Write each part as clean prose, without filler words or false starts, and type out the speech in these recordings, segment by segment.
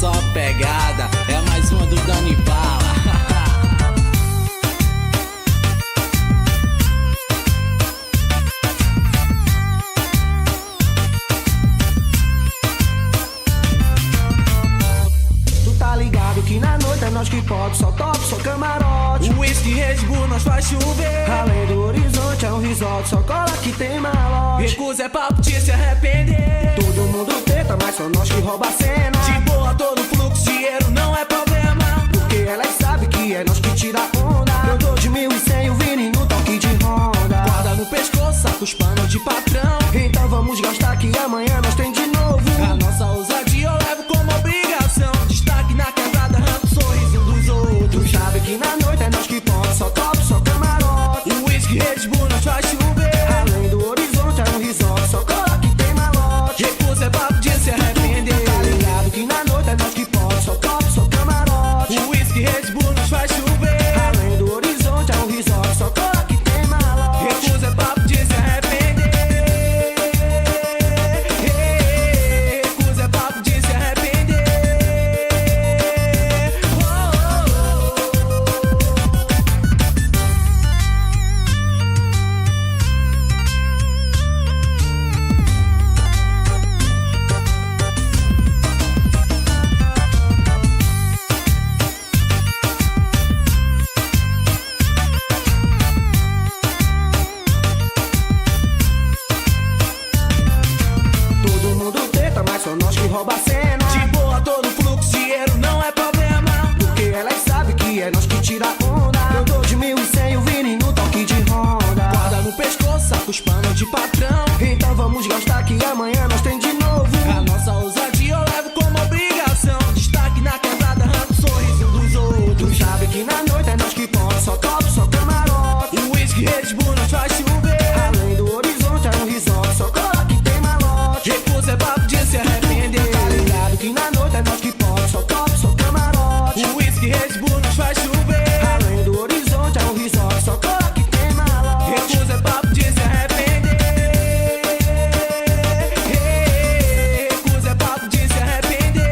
só pegada, é mais uma do Dani Bala. Tu tá ligado que na noite é nós que pode, só top, só camarote. Whisky, Red Bull, nós faz chover. Além do horizonte é um resort, só cola que tem malote. Recusa é papo de se arrepender. Todo mundo tenta, mas só nós que rouba a cena. De boa, todo fluxo, dinheiro não é problema. Porque elas sabem que é nós que tira onda. Eu dou de 1.100 o Vini no toque de Honda. Guarda no pescoço, saca os panos de patrão. Então vamos gastar que amanhã nós tem de novo. A nossa ousadia eu levo como obrigação. Destaque na quebrada, arranca o sorriso dos outros. Tu sabe que na noite é nós que pode, só top, só camarote. O whisky, Red Bull, nós faz chover. Além do horizonte é um resort, só cola que tem malote. Recusa é papo de se arrepender. Tá ligado que na noite é nós que pode, só top, só camarote. O whisky, Red Bull, nós faz chover. Além do horizonte é um resort, só cola que tem malote. Recusa é papo de se arrepender. Recusa é papo de se arrepender. Todo mundo tenta, mas só nós que rouba a cena. De boa, todo fluxo, dinheiro não é problema. Porque elas sabem que é nós que tira onda. Eu dou de 1.100 o Vini no toque de Honda. Guarda no pescoço, saca os panos de patrão. Então vamos gastar que amanhã nós tem de novo. A nossa ousadia eu levo como obrigação. Destaque na quebrada, arranca o sorriso dos outros. Tu sabe que na noite é nós que pode, só top, só camarote. O whisky, Red Bull, nós faz chover. Além do horizonte é um resort, só cola que tem malote. Recusa é papo de se arrepender. Tá ligado que na noite é nós que pode, só top, só camarote. O whisky, Red Bull, nós faz chover. Além do horizonte é um resort, só cola que tem malote. Recusa é papo de se arrepender. Recusa é papo de se arrepender.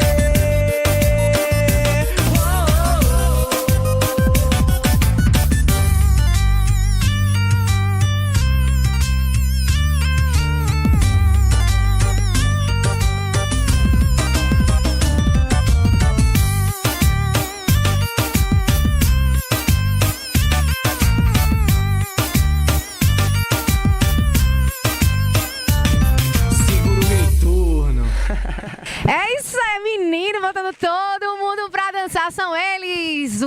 Segura o retorno. É isso aí, menino, botando todo mundo pra dançar, são eles.